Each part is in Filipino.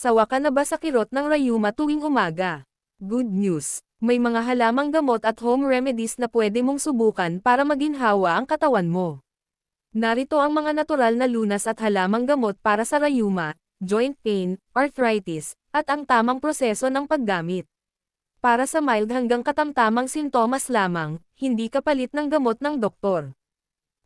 Sawa ka na ba sa kirot ng rayuma tuwing umaga? Good news! May mga halamang gamot at home remedies na pwede mong subukan para maginhawa ang katawan mo. Narito ang mga natural na lunas at halamang gamot para sa rayuma, joint pain, arthritis, at ang tamang proseso ng paggamit. Para sa mild hanggang katamtamang sintomas lamang, hindi kapalit ng gamot ng doktor.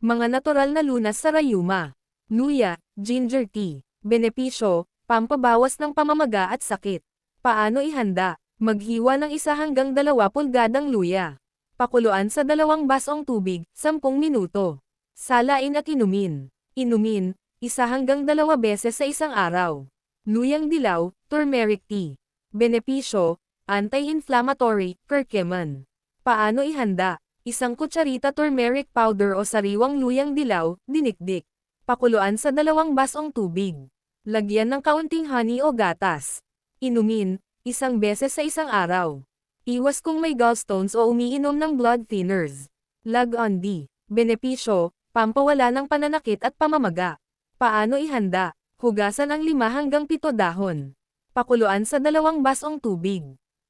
Mga natural na lunas sa rayuma. Luya, ginger tea. Benepisyo, pampabawas ng pamamaga at sakit. Paano ihanda? Maghiwa ng 1 hanggang 2 pulgadang luya. Pakuluan sa 2 basong tubig, 10 minuto. Salain at inumin. Inumin, 1 hanggang 2 beses sa isang araw. Luyang dilaw, turmeric tea. Benepisyo, anti-inflammatory, curcumin. Paano ihanda? 1 kutsarita turmeric powder o sariwang luyang dilaw, dinikdik. Pakuluan sa 2 basong tubig. Lagyan ng kaunting honey o gatas. Inumin, 1 beses sa isang araw. Iwas kung may gallstones o umiinom ng blood thinners. Lag-on-D. Benepisyo, pampawala ng pananakit at pamamaga. Paano ihanda? Hugasan ang 5 hanggang 7 dahon. Pakuluan sa 2 basong tubig.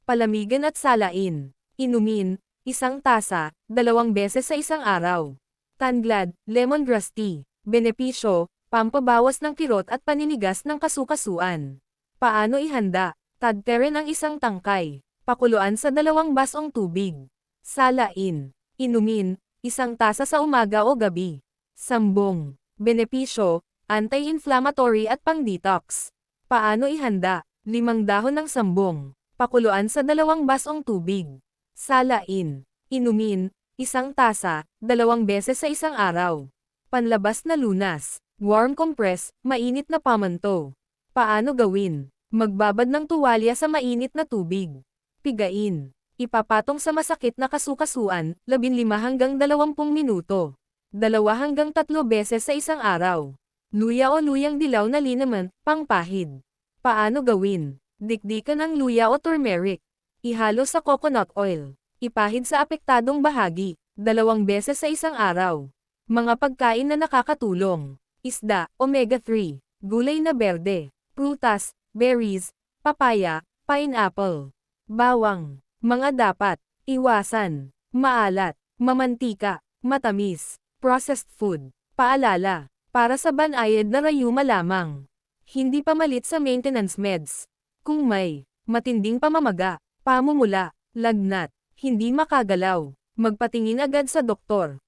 Palamigan at salain. Inumin, 1 tasa, 2 beses sa isang araw. Tanglad, lemongrass tea. Benepisyo, pampabawas ng kirot at paninigas ng kasukasuan. Paano ihanda? Tadteren ang 1 tangkay. Pakuluan sa 2 basong tubig. Salain. Inumin, 1 tasa sa umaga o gabi. Sambong. Benepisyo, anti-inflammatory at pang-detox. Paano ihanda? 5 dahon ng sambong. Pakuluan sa 2 basong tubig. Salain. Inumin, 1 tasa, 2 beses sa isang araw. Panlabas na lunas. Warm compress, mainit na pamanto. Paano gawin? Magbabad ng tuwalya sa mainit na tubig. Pigain. Ipapatong sa masakit na kasukasuan, 15 hanggang 20 minuto. 2 hanggang 3 beses sa isang araw. Luya o luyang dilaw na liniment, pangpahid. Paano gawin? Dikdikan ang luya o turmeric. Ihalo sa coconut oil. Ipahid sa apektadong bahagi, 2 beses sa isang araw. Mga pagkain na nakakatulong. Isda, omega-3. Gulay na berde. Prutas, berries, papaya, pineapple. Bawang. Mga dapat iwasan: maalat, mamantika, matamis, processed food. Paalala, para sa banayad na rayuma lamang. Hindi pamalit sa maintenance meds. Kung may matinding pamamaga, pamumula, lagnat, hindi makagalaw, magpatingin agad sa doktor.